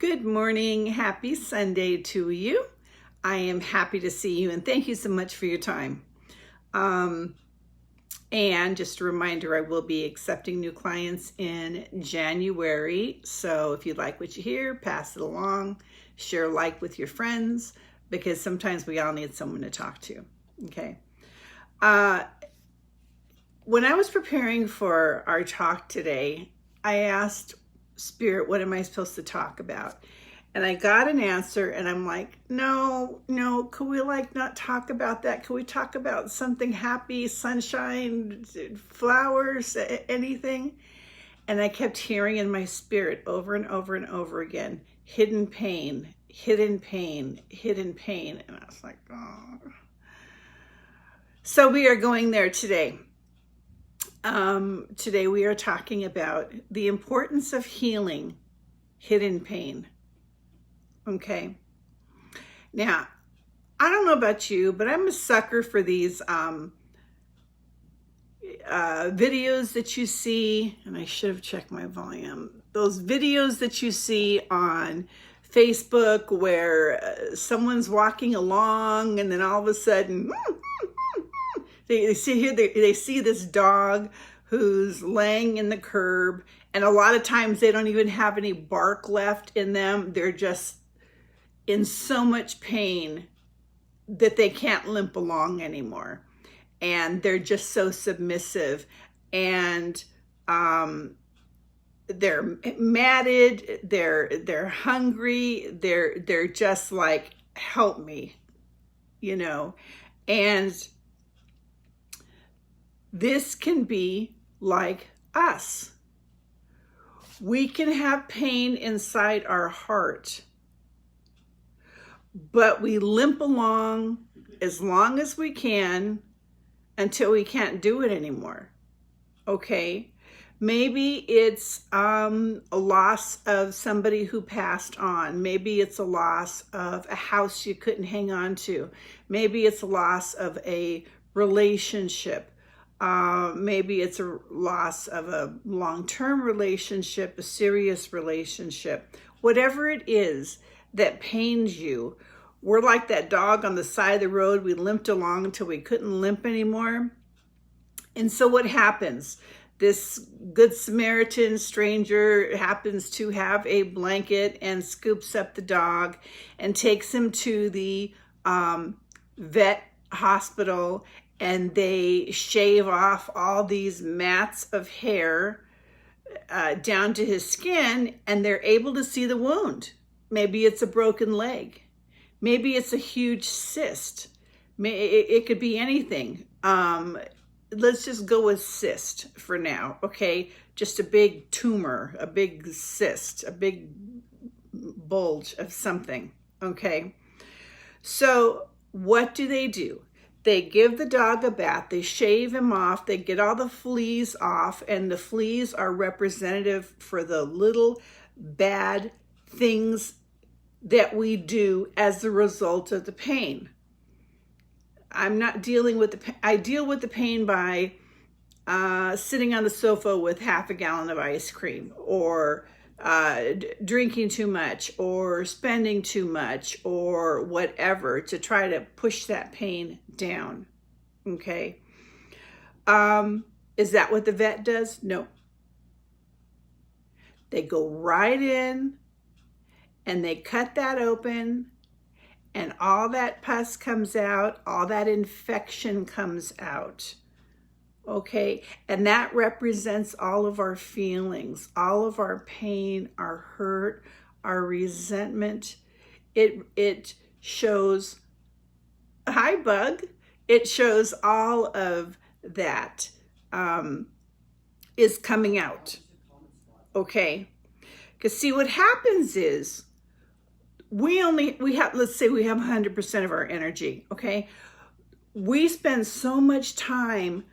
Good morning. Happy Sunday to you. I am happy to see you and thank you so much for your time. And just a reminder, I will be accepting new clients in January. So if you like what you hear, pass it along, share like with your friends, because sometimes we all need someone to talk to. Okay. When I was preparing for our talk today, I asked Spirit, what am I supposed to talk about? And I got an answer and I'm like, no, could we not talk about that? Could we talk about something happy, sunshine, flowers, anything? And I kept hearing in my spirit over and over and over again, hidden pain, hidden pain, hidden pain. And I was like, oh. So we are going there today. Today we are talking about the importance of healing hidden pain. Okay. Now, I don't know about you, but I'm a sucker for these videos that you see, and I should have checked my volume. Those videos that you see on Facebook where someone's walking along and then all of a sudden they see this dog who's laying in the curb, and a lot of times they don't even have any bark left in them. They're just in so much pain that they can't limp along anymore. And they're just so submissive, and they're matted, they're hungry, they're just like, help me, and this can be like us. We can have pain inside our heart, but we limp along as long as we can until we can't do it anymore. Okay? Maybe it's a loss of somebody who passed on. Maybe it's a loss of a house you couldn't hang on to. Maybe it's a loss of a relationship. Maybe it's a loss of a long-term relationship, a serious relationship. Whatever it is that pains you, we're like that dog on the side of the road. We limped along until we couldn't limp anymore. And so what happens? This good Samaritan stranger happens to have a blanket and scoops up the dog and takes him to the vet hospital, and they shave off all these mats of hair down to his skin, and they're able to see the wound. Maybe it's a broken leg. Maybe it's a huge cyst. It could be anything. Let's just go with cyst for now, okay? Just a big tumor, a big cyst, a big bulge of something, okay? So what do? They give the dog a bath, they shave him off, they get all the fleas off, and the fleas are representative for the little bad things that we do as a result of the pain. I'm not dealing with the pain. I deal with the pain by sitting on the sofa with half a gallon of ice cream, or drinking too much, or spending too much, or whatever, to try to push that pain down. Okay. Is that what the vet does? No. They go right in and they cut that open, and all that pus comes out, all that infection comes out. Okay, and that represents all of our feelings, all of our pain, our hurt, our resentment. It shows, hi bug, it shows all of that is coming out. Okay, because see, what happens is let's say we have 100% of our energy. Okay, we spend so much time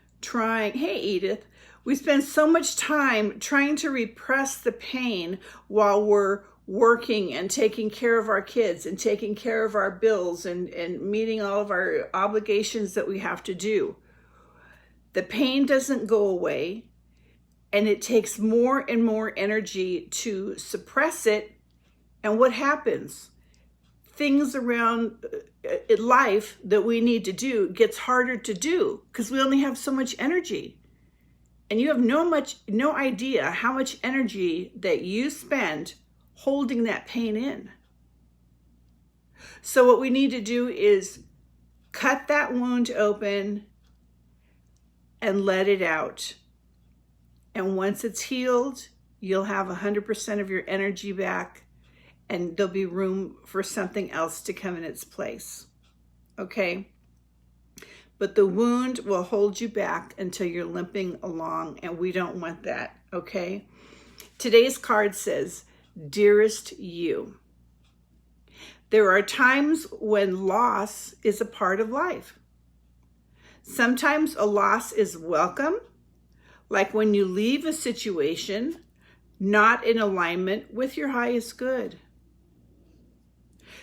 we spend so much time trying to repress the pain while we're working and taking care of our kids and taking care of our bills and meeting all of our obligations that we have to do. The pain doesn't go away, and it takes more and more energy to suppress it. And what happens? Things around life that we need to do gets harder to do because we only have so much energy. And you have no idea how much energy that you spend holding that pain in. So what we need to do is cut that wound open and let it out. And once it's healed, you'll have 100% of your energy back, and there'll be room for something else to come in its place. Okay? But the wound will hold you back until you're limping along, and we don't want that. Okay? Today's card says, Dearest You. There are times when loss is a part of life. Sometimes a loss is welcome, like when you leave a situation not in alignment with your highest good.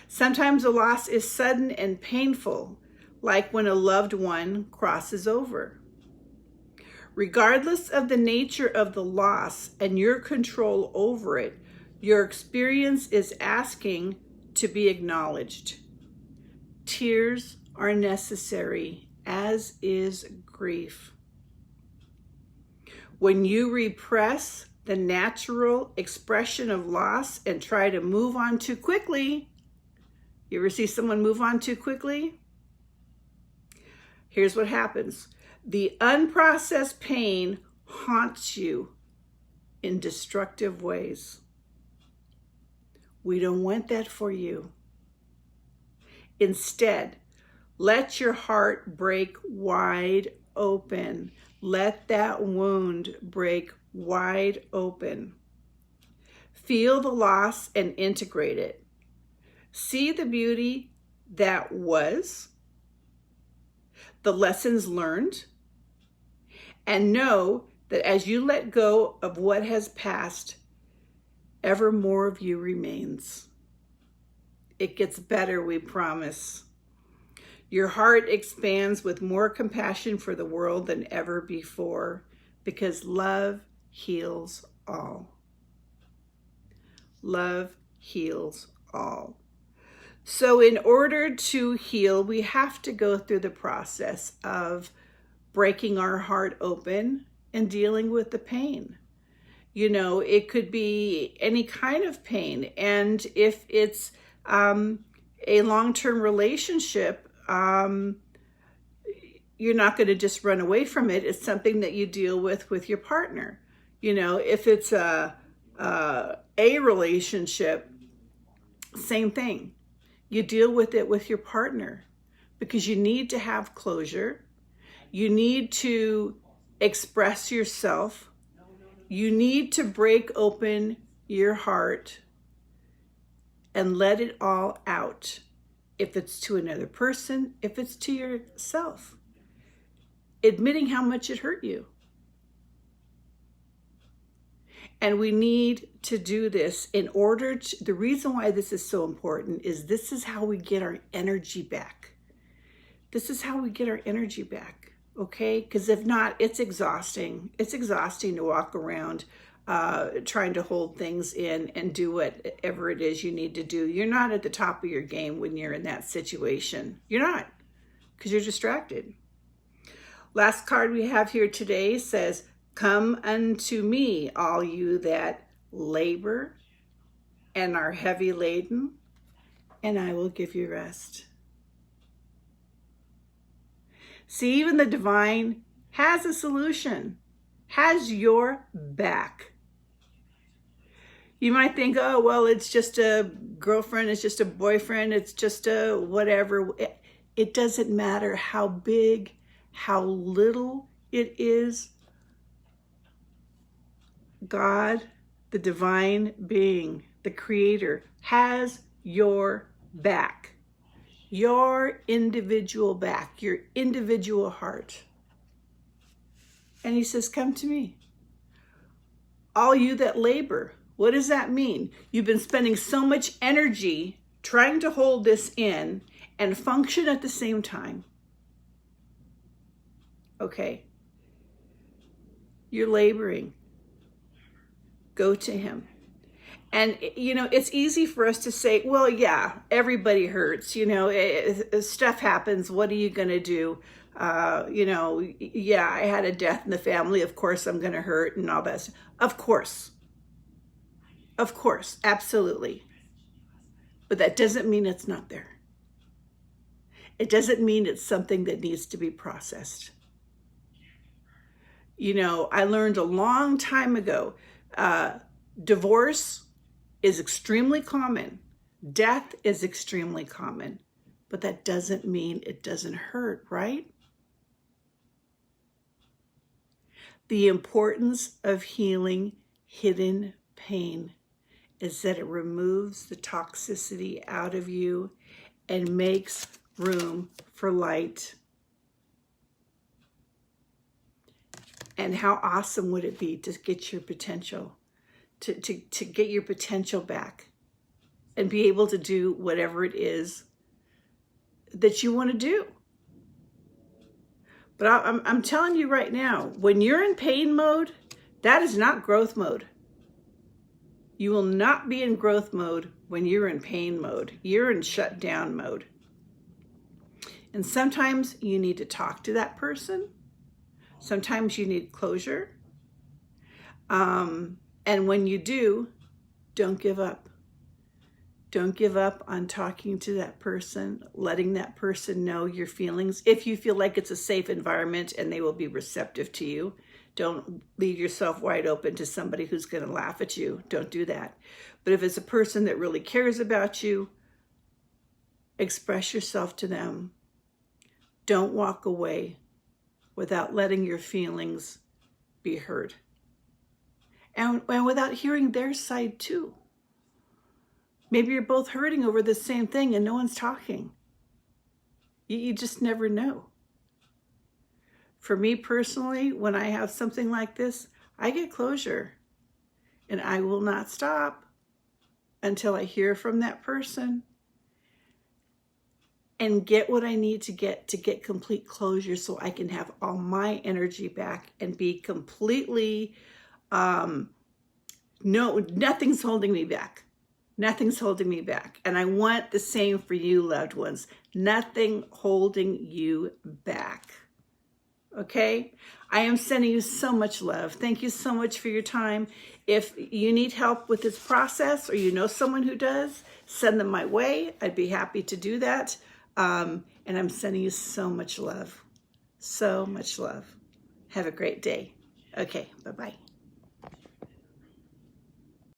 Sometimes a loss is sudden and painful, like when a loved one crosses over. Regardless of the nature of the loss and your control over it, your experience is asking to be acknowledged. Tears are necessary, as is grief. When you repress the natural expression of loss and try to move on too quickly, you ever see someone move on too quickly? Here's what happens. The unprocessed pain haunts you in destructive ways. We don't want that for you. Instead, let your heart break wide open. Let that wound break wide open. Feel the loss and integrate it. See the beauty that was, the lessons learned, and know that as you let go of what has passed, ever more of you remains. It gets better, we promise. Your heart expands with more compassion for the world than ever before, because love heals all. Love heals all. So in order to heal, we have to go through the process of breaking our heart open and dealing with the pain. You know, it could be any kind of pain. And if it's a long-term relationship, you're not going to just run away from it. It's something that you deal with your partner. You know, if it's a relationship, same thing. You deal with it with your partner because you need to have closure. You need to express yourself. You need to break open your heart and let it all out. If it's to another person, if it's to yourself. Admitting how much it hurt you. And we need to do this in order to, the reason why this is so important is this is how we get our energy back. This is how we get our energy back, okay? Because if not, it's exhausting. It's exhausting to walk around trying to hold things in and do whatever it is you need to do. You're not at the top of your game when you're in that situation. You're not, because you're distracted. Last card we have here today says, Come unto me, all you that labor and are heavy laden, and I will give you rest. See, even the divine has a solution, has your back. You might think, oh, well, it's just a girlfriend, it's just a boyfriend, it's just a whatever. It doesn't matter how big, how little it is. God, the divine being, the creator, has your back. Your individual back, your individual heart. And he says, come to me. All you that labor. What does that mean? You've been spending so much energy trying to hold this in and function at the same time. Okay. You're laboring. Go to him. And, it's easy for us to say, well, yeah, everybody hurts, stuff happens. What are you going to do? Yeah, I had a death in the family. Of course, I'm going to hurt and all that stuff. Of course, absolutely. But that doesn't mean it's not there. It doesn't mean it's something that needs to be processed. I learned a long time ago, divorce is extremely common. Death is extremely common, but that doesn't mean it doesn't hurt, right? The importance of healing hidden pain is that it removes the toxicity out of you and makes room for light. And how awesome would it be to get your potential, to get your potential back and be able to do whatever it is that you want to do. But I'm telling you right now, when you're in pain mode, that is not growth mode. You will not be in growth mode when you're in pain mode. You're in shutdown mode. And sometimes you need to talk to that person. Sometimes you need closure. And when you do, don't give up. Don't give up on talking to that person, letting that person know your feelings. If you feel like it's a safe environment and they will be receptive to you, don't leave yourself wide open to somebody who's going to laugh at you. Don't do that. But if it's a person that really cares about you, express yourself to them. Don't walk away without letting your feelings be heard. And without hearing their side too. Maybe you're both hurting over the same thing and no one's talking. You just never know. For me personally, when I have something like this, I get closure. And I will not stop until I hear from that person and get what I need to get complete closure so I can have all my energy back and be completely, nothing's holding me back. Nothing's holding me back. And I want the same for you, loved ones. Nothing holding you back. Okay? I am sending you so much love. Thank you so much for your time. If you need help with this process or you know someone who does, send them my way. I'd be happy to do that. And I'm sending you so much love. So much love. Have a great day. Okay, bye-bye.